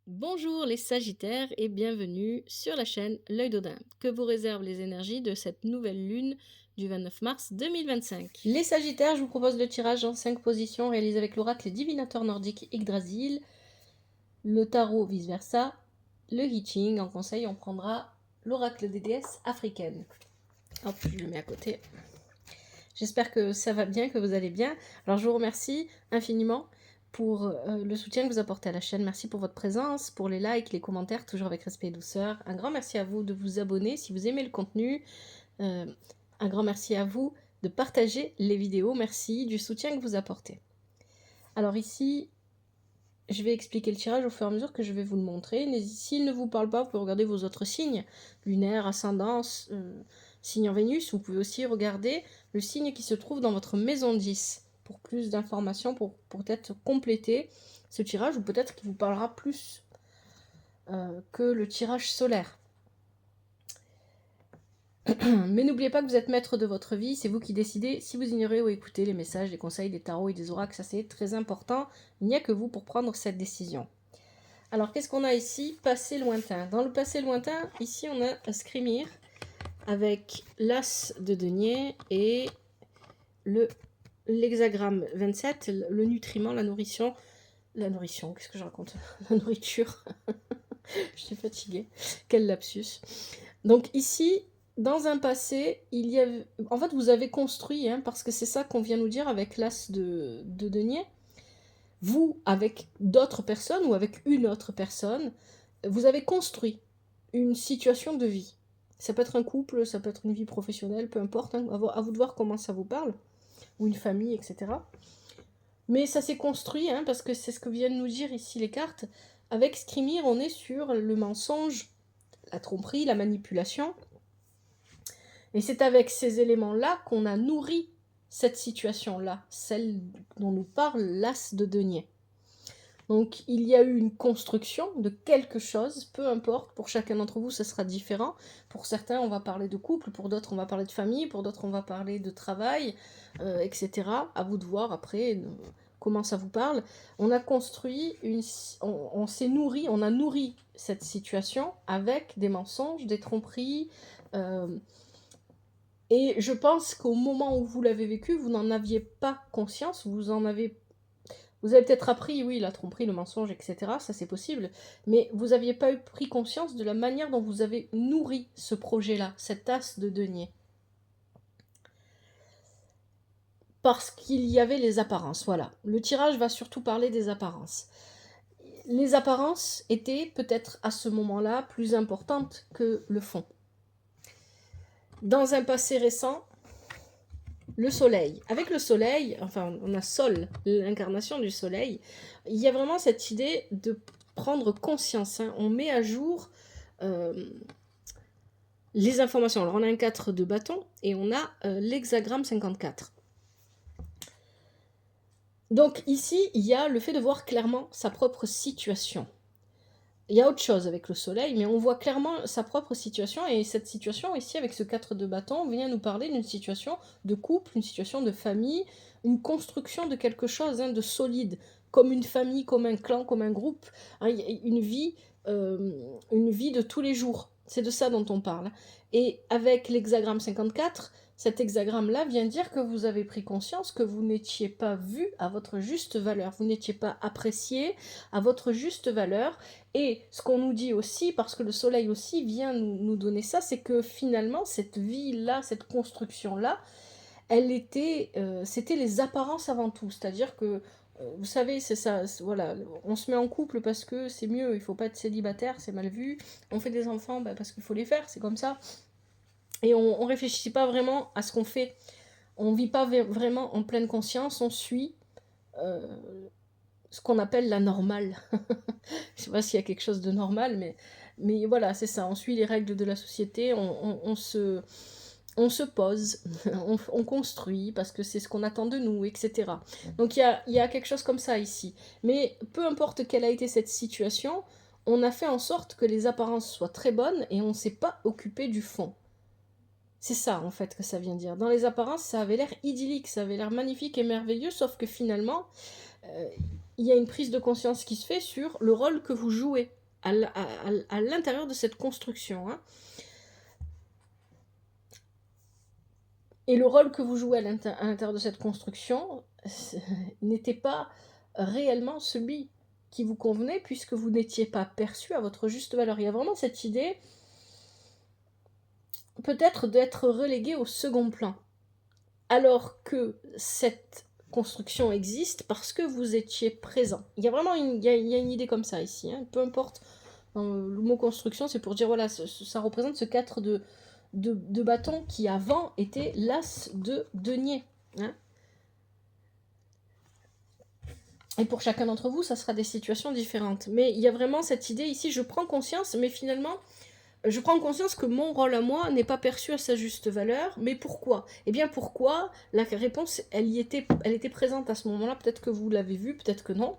Bonjour les Sagittaires et bienvenue sur la chaîne L'Œil d'Odin, que vous réservent les énergies de cette nouvelle lune du 29 mars 2025. Les Sagittaires, je vous propose le tirage en 5 positions réalisé avec l'oracle divinateur nordique Yggdrasil, le tarot vice versa, le I Ching. En conseil, on prendra l'oracle des déesses africaines. Hop, je le mets à côté. J'espère que ça va bien, que vous allez bien. Alors je vous remercie infiniment pour le soutien que vous apportez à la chaîne. Merci pour votre présence, pour les likes, les commentaires, toujours avec respect et douceur. Un grand merci à vous de vous abonner si vous aimez le contenu. Un grand merci à vous de partager les vidéos. Merci du soutien que vous apportez. Alors ici, je vais expliquer le tirage au fur et à mesure que je vais vous le montrer. S'il ne vous parle pas, vous pouvez regarder vos autres signes, lunaire, ascendance, signe en Vénus. Vous pouvez aussi regarder le signe qui se trouve dans votre maison 10 pour plus d'informations, pour peut-être compléter ce tirage, ou peut-être qu'il vous parlera plus que le tirage solaire. Mais n'oubliez pas que vous êtes maître de votre vie, c'est vous qui décidez si vous ignorez ou écoutez les messages, les conseils, des tarots et des oracles. Ça c'est très important, il n'y a que vous pour prendre cette décision. Alors qu'est-ce qu'on a ici? Passé lointain. Dans le passé lointain, ici on a Skrimir avec l'as de denier et l'hexagramme 27, le nutriment, la nourrition, qu'est-ce que je raconte? La nourriture. Je suis fatiguée. Quel lapsus. Donc ici, dans un passé, il y avait... En fait, vous avez construit, parce que c'est ça qu'on vient nous dire avec l'as de denier. Vous, avec d'autres personnes ou avec une autre personne, vous avez construit une situation de vie. Ça peut être un couple, ça peut être une vie professionnelle, peu importe, à vous de voir comment ça vous parle, ou une famille, etc. Mais ça s'est construit, parce que c'est ce que viennent nous dire ici les cartes. Avec Skrimir, on est sur le mensonge, la tromperie, la manipulation. Et c'est avec ces éléments-là qu'on a nourri cette situation-là, celle dont nous parle l'as de denier. Donc il y a eu une construction de quelque chose, peu importe, pour chacun d'entre vous ça sera différent. Pour certains on va parler de couple, pour d'autres on va parler de famille, pour d'autres on va parler de travail, etc. À vous de voir après comment ça vous parle. On a construit, on s'est nourri, on a nourri cette situation avec des mensonges, des tromperies, et je pense qu'au moment où vous l'avez vécu, vous n'en aviez pas conscience, vous avez peut-être appris, oui, la tromperie, le mensonge, etc. Ça, c'est possible. Mais vous n'aviez pas pris conscience de la manière dont vous avez nourri ce projet-là, cette as de denier. Parce qu'il y avait les apparences, voilà. Le tirage va surtout parler des apparences. Les apparences étaient peut-être à ce moment-là plus importantes que le fond. Dans un passé récent, le soleil. Avec le soleil, enfin on a Sol, l'incarnation du soleil, il y a vraiment cette idée de prendre conscience. On met à jour les informations. Alors on a un 4 de bâton et on a l'hexagramme 54. Donc ici, il y a le fait de voir clairement sa propre situation. Il y a autre chose avec le soleil, mais on voit clairement sa propre situation, et cette situation ici, avec ce 4 de bâton, vient nous parler d'une situation de couple, une situation de famille, une construction de quelque chose de solide, comme une famille, comme un clan, comme un groupe, une vie de tous les jours. C'est de ça dont on parle. Et avec l'hexagramme 54, cet hexagramme-là vient dire que vous avez pris conscience que vous n'étiez pas vu à votre juste valeur, vous n'étiez pas apprécié à votre juste valeur. Et ce qu'on nous dit aussi, parce que le soleil aussi vient nous donner ça, c'est que finalement, cette vie-là, cette construction-là, c'était les apparences avant tout. C'est-à-dire que, vous savez, c'est ça, voilà, on se met en couple parce que c'est mieux, il faut pas être célibataire, c'est mal vu. On fait des enfants parce qu'il faut les faire, c'est comme ça. Et on réfléchit pas vraiment à ce qu'on fait. On vit pas vraiment en pleine conscience, on suit ce qu'on appelle la normale. Je sais pas s'il y a quelque chose de normal, mais voilà, c'est ça. On suit les règles de la société, on se pose, on construit parce que c'est ce qu'on attend de nous, etc. Donc il y a quelque chose comme ça ici. Mais peu importe quelle a été cette situation, on a fait en sorte que les apparences soient très bonnes et on ne s'est pas occupé du fond. C'est ça, en fait, que ça vient dire. Dans les apparences, ça avait l'air idyllique, ça avait l'air magnifique et merveilleux, sauf que finalement, il y a une prise de conscience qui se fait sur le rôle que vous jouez à l'intérieur de cette construction, hein. Et le rôle que vous jouez à l'intérieur de cette construction n'était pas réellement celui qui vous convenait, puisque vous n'étiez pas perçu à votre juste valeur. Il y a vraiment cette idée, peut-être, d'être relégué au second plan, alors que cette construction existe parce que vous étiez présent. Il y a vraiment il y a une idée comme ça ici, hein. Peu importe, le mot construction, c'est pour dire, voilà, ça représente ce 4 de bâton qui avant était l'as de denier, hein. Et pour chacun d'entre vous, ça sera des situations différentes. Mais il y a vraiment cette idée ici, je prends conscience, mais finalement, je prends conscience que mon rôle à moi n'est pas perçu à sa juste valeur. Mais pourquoi? Eh bien pourquoi? La réponse, elle était présente à ce moment-là, peut-être que vous l'avez vu, peut-être que non.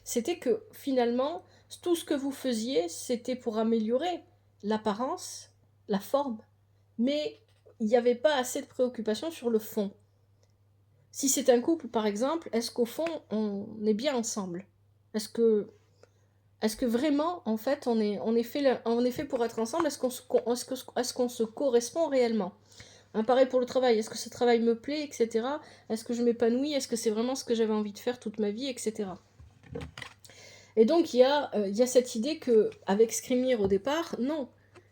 C'était que finalement, tout ce que vous faisiez, c'était pour améliorer l'apparence, la forme, mais il n'y avait pas assez de préoccupation sur le fond. Si c'est un couple, par exemple, est-ce qu'au fond, on est bien ensemble? Est-ce que vraiment, en fait, on est fait pour être ensemble? Est-ce qu'on se correspond réellement? Hein, pareil pour le travail. Est-ce que ce travail me plaît, etc. Est-ce que je m'épanouis? Est-ce que c'est vraiment ce que j'avais envie de faire toute ma vie, etc. Et donc, il y a cette idée qu'avec Skrymir au départ, non.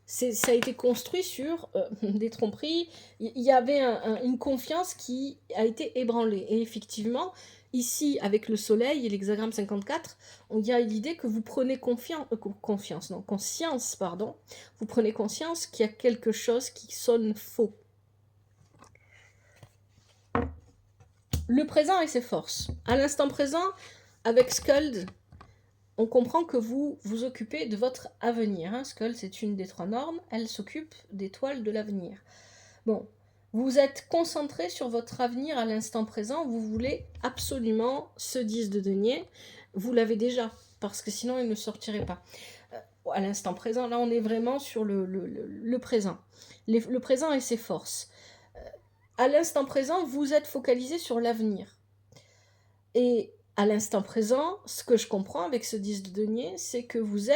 Ça a été construit sur des tromperies. Il y avait une confiance qui a été ébranlée. Et effectivement, ici, avec le soleil et l'hexagramme 54, il y a l'idée que vous prenez conscience, pardon. Vous prenez conscience qu'il y a quelque chose qui sonne faux. Le présent et ses forces. À l'instant présent, avec Skuld, on comprend que vous vous occupez de votre avenir, hein. Skuld, c'est une des 3 normes, elle s'occupe des toiles de l'avenir. Bon, vous êtes concentré sur votre avenir à l'instant présent, vous voulez absolument ce 10 de denier, vous l'avez déjà, parce que sinon il ne sortirait pas. À l'instant présent, là on est vraiment sur le présent. Le présent et ses forces. À l'instant présent, vous êtes focalisé sur l'avenir. Et à l'instant présent, ce que je comprends avec ce 10 de denier, c'est que vous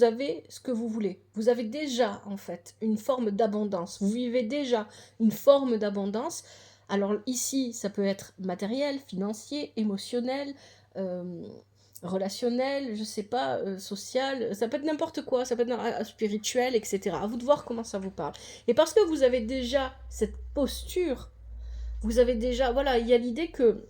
avez ce que vous voulez. Vous avez déjà, en fait, une forme d'abondance. Vous vivez déjà une forme d'abondance. Alors ici, ça peut être matériel, financier, émotionnel, relationnel, je sais pas, social, ça peut être n'importe quoi, ça peut être spirituel, etc. À vous de voir comment ça vous parle. Et parce que vous avez déjà cette posture, vous avez déjà, voilà, il y a l'idée que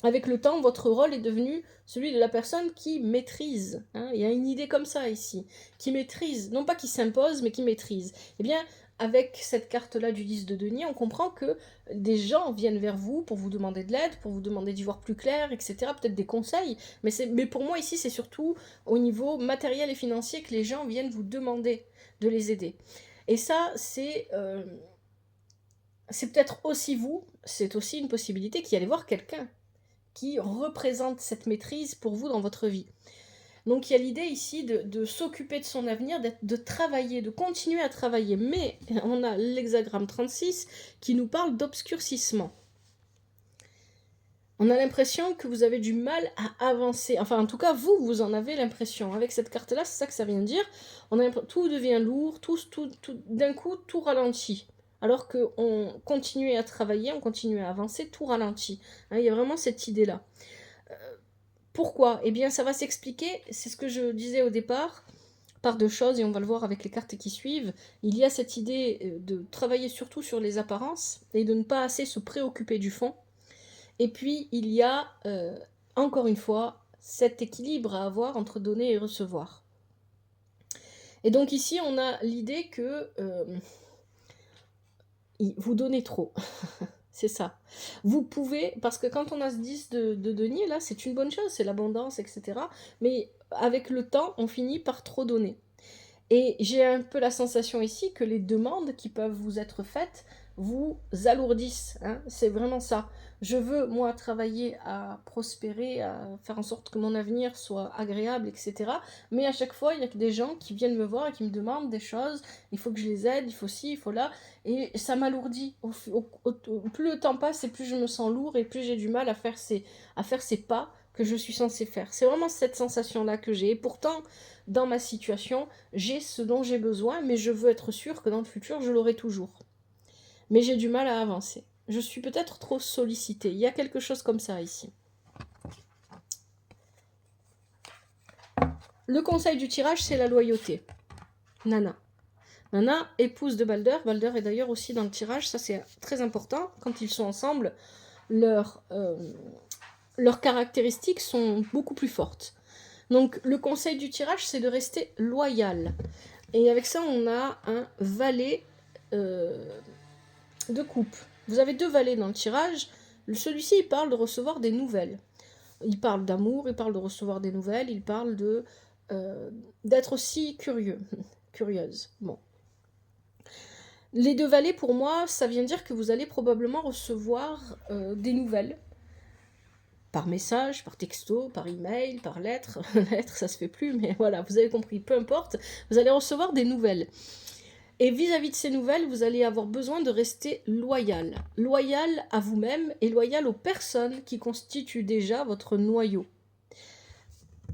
avec le temps, votre rôle est devenu celui de la personne qui maîtrise, hein. Il y a une idée comme ça ici, qui maîtrise, non pas qui s'impose, mais qui maîtrise. Eh bien, avec cette carte-là du 10 de denier, on comprend que des gens viennent vers vous pour vous demander de l'aide, pour vous demander d'y voir plus clair, etc., peut-être des conseils, mais pour moi ici, c'est surtout au niveau matériel et financier que les gens viennent vous demander de les aider. Et ça, c'est peut-être aussi vous, c'est aussi une possibilité qui allait voir quelqu'un qui représente cette maîtrise pour vous dans votre vie. Donc il y a l'idée ici de s'occuper de son avenir, de travailler, de continuer à travailler. Mais on a l'hexagramme 36 qui nous parle d'obscurcissement. On a l'impression que vous avez du mal à avancer. Enfin, en tout cas, vous en avez l'impression. Avec cette carte-là, c'est ça que ça vient dire. Tout devient lourd, d'un coup, tout ralentit. Alors qu'on continuait à travailler, on continuait à avancer, tout ralentit. Hein, il y a vraiment cette idée-là. Pourquoi? Eh bien, ça va s'expliquer, c'est ce que je disais au départ, par 2 choses, et on va le voir avec les cartes qui suivent. Il y a cette idée de travailler surtout sur les apparences, et de ne pas assez se préoccuper du fond. Et puis, il y a, encore une fois, cet équilibre à avoir entre donner et recevoir. Et donc ici, on a l'idée que vous donnez trop. C'est ça. Vous pouvez, parce que quand on a ce 10 de denier, là, c'est une bonne chose, c'est l'abondance, etc. Mais avec le temps, on finit par trop donner. Et j'ai un peu la sensation ici que les demandes qui peuvent vous être faites vous alourdissent, hein. C'est vraiment ça. Je veux, moi, travailler à prospérer, à faire en sorte que mon avenir soit agréable, etc. Mais à chaque fois, il y a que des gens qui viennent me voir et qui me demandent des choses. Il faut que je les aide, il faut ci, il faut là. Et ça m'alourdit. Plus le temps passe et plus je me sens lourd et plus j'ai du mal à faire ces pas que je suis censée faire. C'est vraiment cette sensation-là que j'ai. Et pourtant, dans ma situation, j'ai ce dont j'ai besoin, mais je veux être sûre que dans le futur, je l'aurai toujours. Mais j'ai du mal à avancer. Je suis peut-être trop sollicitée. Il y a quelque chose comme ça ici. Le conseil du tirage, c'est la loyauté. Nana. Nana, épouse de Balder. Balder est d'ailleurs aussi dans le tirage. Ça, c'est très important. Quand ils sont ensemble, leurs caractéristiques sont beaucoup plus fortes. Donc, le conseil du tirage, c'est de rester loyal. Et avec ça, on a un valet de coupe. Vous avez 2 valets dans le tirage. Celui-ci, il parle de recevoir des nouvelles. Il parle d'amour, il parle de recevoir des nouvelles, il parle d'être aussi curieux, curieuse. Bon. Les 2 valets, pour moi, ça vient dire que vous allez probablement recevoir des nouvelles. Par message, par texto, par email, par lettre. Lettre, ça se fait plus, mais voilà, vous avez compris, peu importe. Vous allez recevoir des nouvelles. Et vis-à-vis de ces nouvelles, vous allez avoir besoin de rester loyal. Loyal à vous-même et loyal aux personnes qui constituent déjà votre noyau.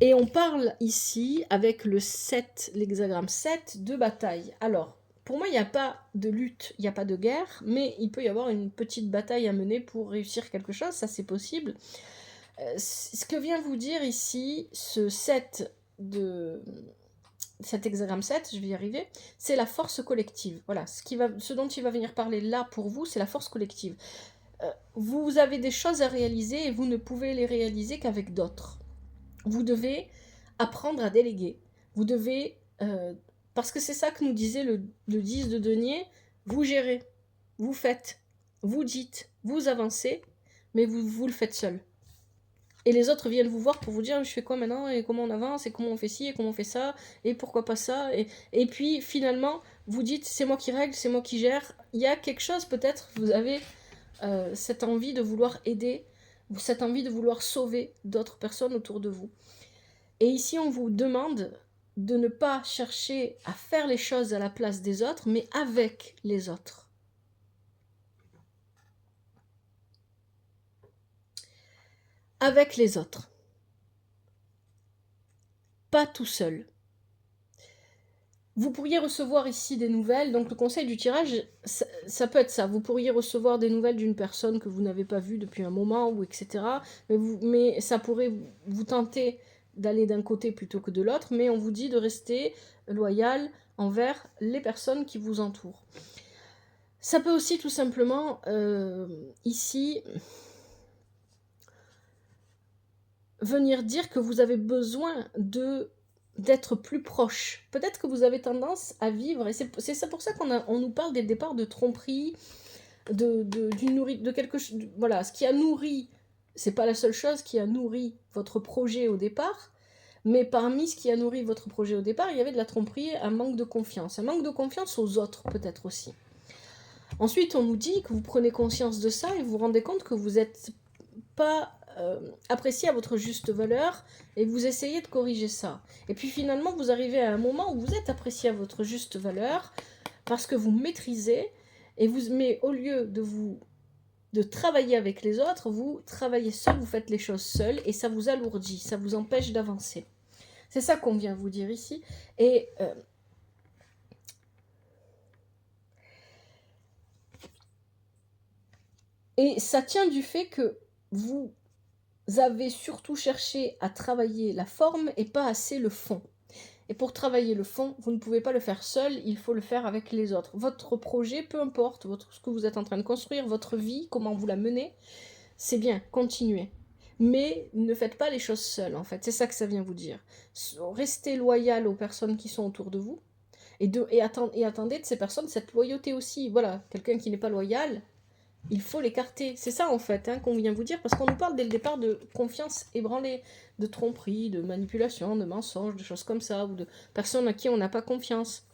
Et on parle ici, avec le 7, l'hexagramme 7, de bataille. Alors, pour moi, il n'y a pas de lutte, il n'y a pas de guerre, mais il peut y avoir une petite bataille à mener pour réussir quelque chose, ça c'est possible. Ce que vient vous dire ici, ce 7 de... cet hexagramme 7, je vais y arriver, c'est la force collective. Voilà, ce dont il va venir parler là pour vous, c'est la force collective. Vous avez des choses à réaliser et vous ne pouvez les réaliser qu'avec d'autres. Vous devez apprendre à déléguer. Vous devez... parce que c'est ça que nous disait le 10 de denier, vous gérez, vous faites, vous dites, vous avancez, mais vous le faites seul. Et les autres viennent vous voir pour vous dire je fais quoi maintenant, et comment on avance, et comment on fait ci, et comment on fait ça, et pourquoi pas ça. Et puis finalement, vous dites c'est moi qui règle, c'est moi qui gère. Il y a quelque chose peut-être, vous avez cette envie de vouloir aider, cette envie de vouloir sauver d'autres personnes autour de vous. Et ici, on vous demande de ne pas chercher à faire les choses à la place des autres, mais avec les autres. Avec les autres. Pas tout seul. Vous pourriez recevoir ici des nouvelles, donc le conseil du tirage, ça peut être ça. Vous pourriez recevoir des nouvelles d'une personne que vous n'avez pas vue depuis un moment, ou etc. Mais ça pourrait vous tenter d'aller d'un côté plutôt que de l'autre, mais on vous dit de rester loyal envers les personnes qui vous entourent. Ça peut aussi tout simplement, ici, venir dire que vous avez besoin d'être plus proche. Peut-être que vous avez tendance à vivre, et c'est pour ça qu'on nous parle dès le départ de tromperie, de quelque chose, voilà, ce qui a nourri, c'est pas la seule chose qui a nourri votre projet au départ, mais parmi ce qui a nourri votre projet au départ, il y avait de la tromperie, un manque de confiance aux autres peut-être aussi. Ensuite, on nous dit que vous prenez conscience de ça et vous vous rendez compte que vous n'êtes pas apprécié à votre juste valeur et vous essayez de corriger ça. Et puis finalement, vous arrivez à un moment où vous êtes apprécié à votre juste valeur parce que vous maîtrisez mais au lieu de travailler avec les autres, vous travaillez seul, vous faites les choses seul et ça vous alourdit, ça vous empêche d'avancer. C'est ça qu'on vient vous dire ici. Et ça tient du fait que vous avez surtout cherché à travailler la forme et pas assez le fond. Et pour travailler le fond, vous ne pouvez pas le faire seul, il faut le faire avec les autres. Votre projet, peu importe ce que vous êtes en train de construire, votre vie, comment vous la menez, c'est bien, continuez. Mais ne faites pas les choses seules, en fait. C'est ça que ça vient vous dire. Restez loyal aux personnes qui sont autour de vous et attendez de ces personnes cette loyauté aussi. Voilà, quelqu'un qui n'est pas loyal, il faut l'écarter. C'est ça en fait qu'on vient vous dire, parce qu'on nous parle dès le départ de confiance ébranlée, de tromperie, de manipulation, de mensonges, de choses comme ça, ou de personnes à qui on n'a pas confiance.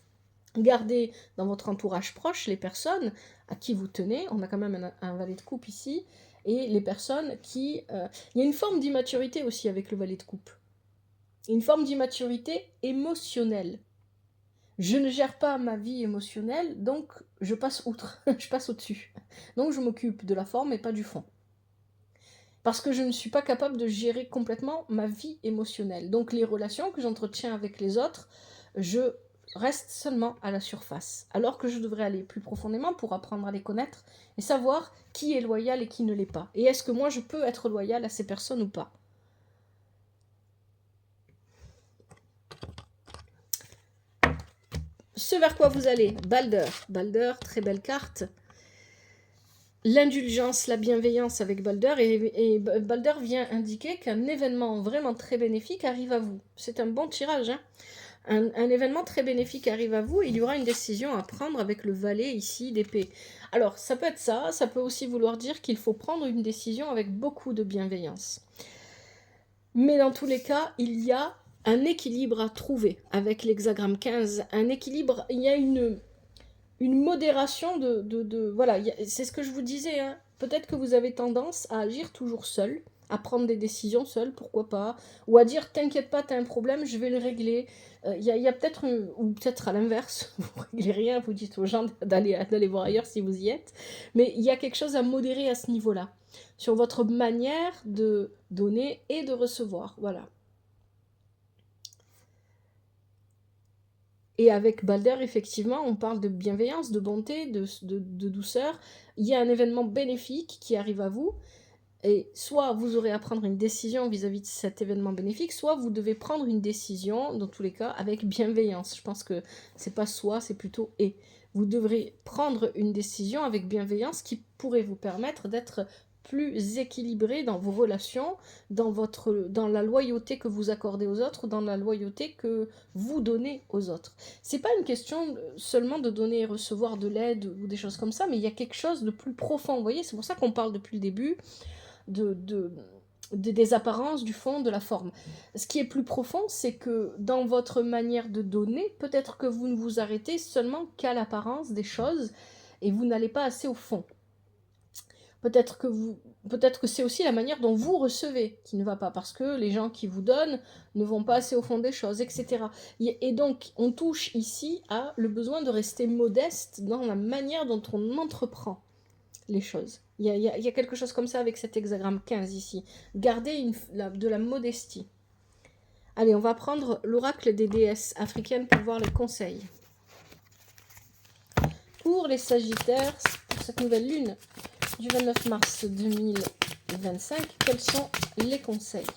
Gardez dans votre entourage proche les personnes à qui vous tenez. On a quand même un valet de coupe ici. Et les personnes qui... il y a une forme d'immaturité aussi avec le valet de coupe. Une forme d'immaturité émotionnelle. Je ne gère pas ma vie émotionnelle, donc je passe outre, je passe au-dessus. Donc je m'occupe de la forme et pas du fond. Parce que je ne suis pas capable de gérer complètement ma vie émotionnelle. Donc les relations que j'entretiens avec les autres, je reste seulement à la surface. Alors que je devrais aller plus profondément pour apprendre à les connaître et savoir qui est loyal et qui ne l'est pas. Et est-ce que moi je peux être loyal à ces personnes ou pas? Ce vers quoi vous allez, Balder. Balder, très belle carte. L'indulgence, la bienveillance avec Balder, et Balder vient indiquer qu'un événement vraiment très bénéfique arrive à vous. C'est un bon tirage, hein. Un événement très bénéfique arrive à vous, et il y aura une décision à prendre avec le valet ici d'épée. Alors, ça peut être ça, ça peut aussi vouloir dire qu'il faut prendre une décision avec beaucoup de bienveillance. Mais dans tous les cas, il y a un équilibre à trouver avec l'hexagramme 15. Un équilibre, il y a une modération voilà, c'est ce que je vous disais, hein. Peut-être que vous avez tendance à agir toujours seul, à prendre des décisions seul, pourquoi pas, ou à dire t'inquiète pas, t'as un problème, je vais le régler. Il y a peut-être, ou peut-être à l'inverse, vous réglez rien, vous dites aux gens d'aller voir ailleurs si vous y êtes, mais il y a quelque chose à modérer à ce niveau-là, sur votre manière de donner et de recevoir, voilà. Et avec Balder, effectivement, on parle de bienveillance, de bonté, de douceur. Il y a un événement bénéfique qui arrive à vous, et soit vous aurez à prendre une décision vis-à-vis de cet événement bénéfique, soit vous devez prendre une décision, dans tous les cas, avec bienveillance. Je pense que c'est pas soit, c'est plutôt et. Vous devrez prendre une décision avec bienveillance qui pourrait vous permettre d'être plus équilibré dans vos relations, dans la loyauté que vous accordez aux autres, dans la loyauté que vous donnez aux autres. C'est pas une question seulement de donner et recevoir de l'aide ou des choses comme ça, mais il y a quelque chose de plus profond. Vous voyez, c'est pour ça qu'on parle depuis le début des apparences, du fond, de la forme. Ce qui est plus profond, c'est que dans votre manière de donner, peut-être que vous ne vous arrêtez seulement qu'à l'apparence des choses et vous n'allez pas assez au fond. Peut-être que c'est aussi la manière dont vous recevez qui ne va pas, parce que les gens qui vous donnent ne vont pas assez au fond des choses, etc. Et donc, on touche ici à le besoin de rester modeste dans la manière dont on entreprend les choses. Il y a quelque chose comme ça avec cet hexagramme 15 ici. Gardez de la modestie. Allez, on va prendre l'oracle des déesses africaines pour voir les conseils. Pour les Sagittaires, pour cette nouvelle lune du 29 mars 2025, quels sont les conseils ?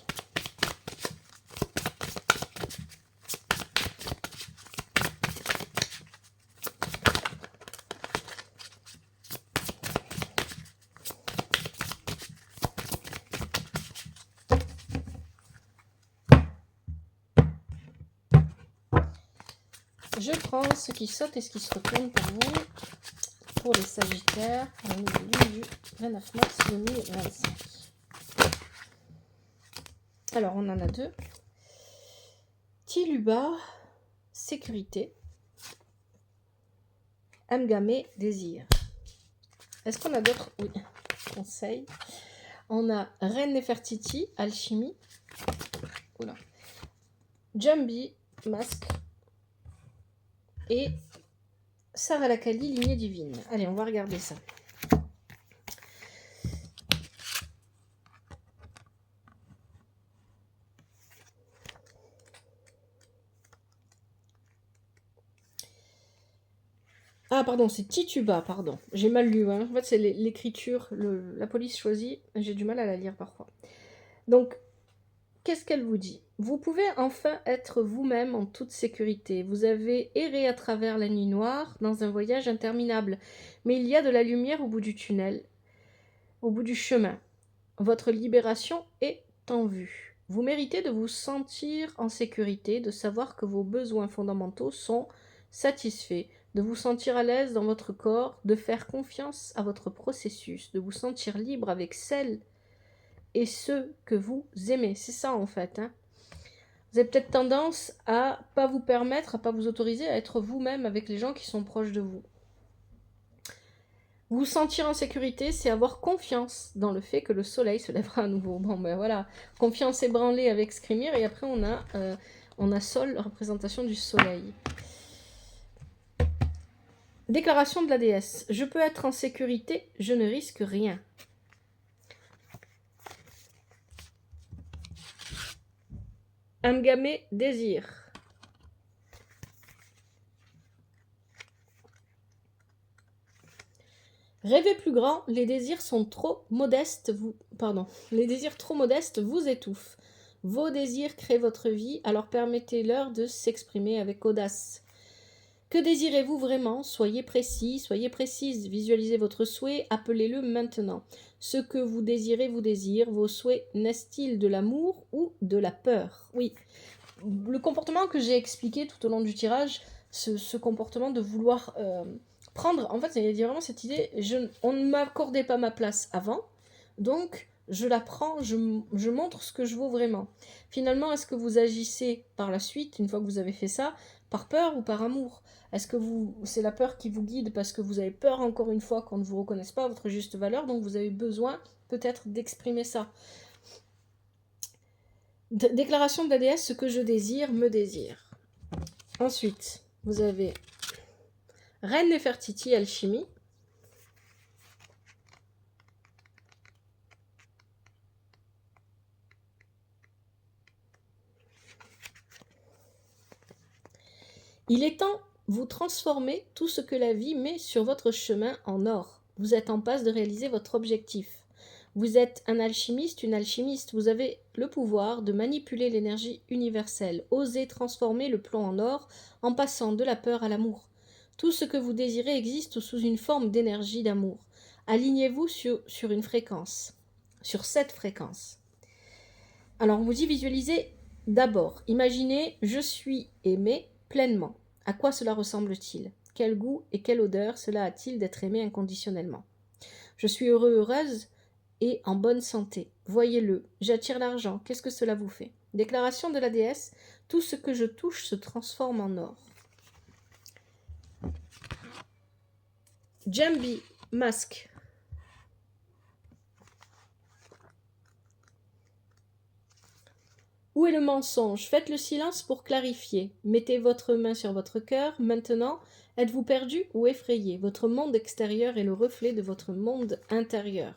Je prends ce qui saute et ce qui se retourne pour vous, pour les Sagittaires, la nouvelle lune du 29 mars 2025. Alors, on en a deux. Tiluba, sécurité. Amgamé, désir. Est-ce qu'on a d'autres? Oui, conseils. On a Reine Nefertiti, alchimie. Oula. Jambi, masque. Et Sarah Lakali, lignée divine. Allez, on va regarder ça. Ah, pardon, c'est Tituba, pardon. J'ai mal lu, hein. En fait, c'est l'écriture, la police choisit. J'ai du mal à la lire parfois. Donc, qu'est-ce qu'elle vous dit? Vous pouvez enfin être vous-même en toute sécurité. Vous avez erré à travers la nuit noire dans un voyage interminable. Mais il y a de la lumière au bout du tunnel, au bout du chemin. Votre libération est en vue. Vous méritez de vous sentir en sécurité, de savoir que vos besoins fondamentaux sont satisfaits, de vous sentir à l'aise dans votre corps, de faire confiance à votre processus, de vous sentir libre avec celles et ceux que vous aimez. C'est ça en fait, hein. Vous avez peut-être tendance à pas vous permettre, à pas vous autoriser à être vous-même avec les gens qui sont proches de vous. Vous sentir en sécurité, c'est avoir confiance dans le fait que le soleil se lèvera à nouveau. Bon, ben voilà, confiance ébranlée avec Skrimir, et après on a Sol, représentation du soleil. Déclaration de la déesse. Je peux être en sécurité, je ne risque rien. Amgame désir. Rêvez plus grand, les désirs sont trop modestes, les désirs trop modestes vous étouffent. Vos désirs créent votre vie, alors permettez-leur de s'exprimer avec audace. Que désirez-vous vraiment? Soyez précis, soyez précise. Visualisez votre souhait, appelez-le maintenant. Ce que vous désirez vous désire. Vos souhaits naissent-ils de l'amour ou de la peur? Oui. Le comportement que j'ai expliqué tout au long du tirage, ce comportement de vouloir prendre... En fait, il y a vraiment cette idée, on ne m'accordait pas ma place avant, donc je la prends, je montre ce que je vaux vraiment. Finalement, est-ce que vous agissez par la suite, une fois que vous avez fait ça, par peur ou par amour? Est-ce que c'est la peur qui vous guide parce que vous avez peur, encore une fois, qu'on ne vous reconnaisse pas à votre juste valeur, donc vous avez besoin peut-être d'exprimer ça. Déclaration de la déesse, ce que je désire me désire. Ensuite, vous avez Reine Nefertiti, alchimie. Il est temps vous transformer tout ce que la vie met sur votre chemin en or. Vous êtes en passe de réaliser votre objectif. Vous êtes un alchimiste, une alchimiste. Vous avez le pouvoir de manipuler l'énergie universelle. Osez transformer le plomb en or en passant de la peur à l'amour. Tout ce que vous désirez existe sous une forme d'énergie d'amour. Alignez-vous sur une fréquence, sur cette fréquence. Alors, on vous dit visualisez d'abord. Imaginez, je suis aimé pleinement. À quoi cela ressemble-t-il? Quel goût et quelle odeur cela a-t-il d'être aimé inconditionnellement? Je suis heureux, heureuse et en bonne santé. Voyez-le, j'attire l'argent. Qu'est-ce que cela vous fait? Déclaration de la déesse, tout ce que je touche se transforme en or. Jambi, masque. Où est le mensonge? Faites le silence pour clarifier. Mettez votre main sur votre cœur. Maintenant, êtes-vous perdu ou effrayé? Votre monde extérieur est le reflet de votre monde intérieur.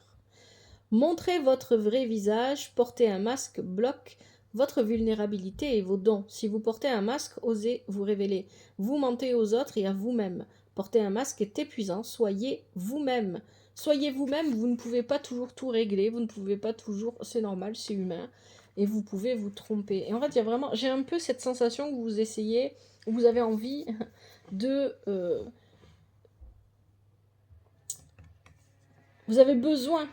Montrez votre vrai visage. Porter un masque bloque votre vulnérabilité et vos dons. Si vous portez un masque, osez vous révéler. Vous mentez aux autres et à vous-même. Porter un masque est épuisant. Soyez vous-même. Soyez vous-même. Vous ne pouvez pas toujours tout régler. Vous ne pouvez pas toujours... C'est normal, c'est humain. Et vous pouvez vous tromper. Et en fait, il y a vraiment... J'ai un peu cette sensation que vous essayez, vous avez envie de... Vous avez besoin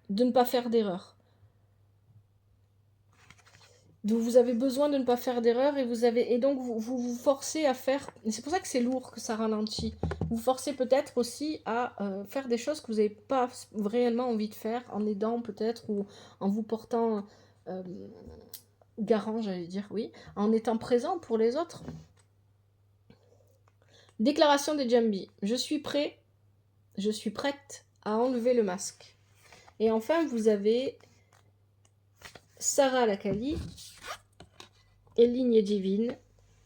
de ne pas faire d'erreur. Vous avez besoin de ne pas faire d'erreur et donc vous forcez à faire... C'est pour ça que c'est lourd, que ça ralentit. Vous forcez peut-être aussi à faire des choses que vous n'avez pas réellement envie de faire, en aidant peut-être, ou en vous portant garant, j'allais dire, oui, en étant présent pour les autres. Déclaration des Jambi. Je suis prête à enlever le masque. Et enfin, vous avez Sarah la Kali et lignée divine.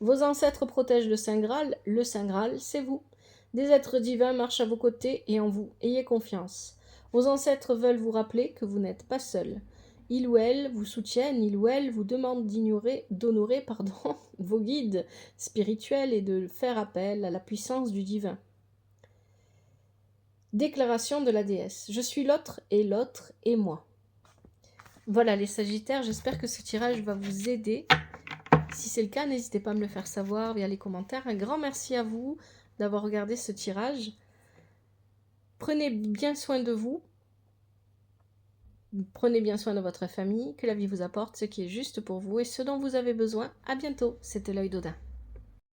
Vos ancêtres protègent le Saint Graal c'est vous. Des êtres divins marchent à vos côtés et en vous, ayez confiance. Vos ancêtres veulent vous rappeler que vous n'êtes pas seul. Ils ou elles vous soutiennent, ils ou elles vous demandent d'honorer vos guides spirituels et de faire appel à la puissance du divin. Déclaration de la déesse. Je suis l'autre est moi. Voilà les Sagittaires, j'espère que ce tirage va vous aider. Si c'est le cas, n'hésitez pas à me le faire savoir via les commentaires. Un grand merci à vous d'avoir regardé ce tirage. Prenez bien soin de vous. Prenez bien soin de votre famille. Que la vie vous apporte ce qui est juste pour vous et ce dont vous avez besoin. À bientôt. C'était l'œil d'Odin.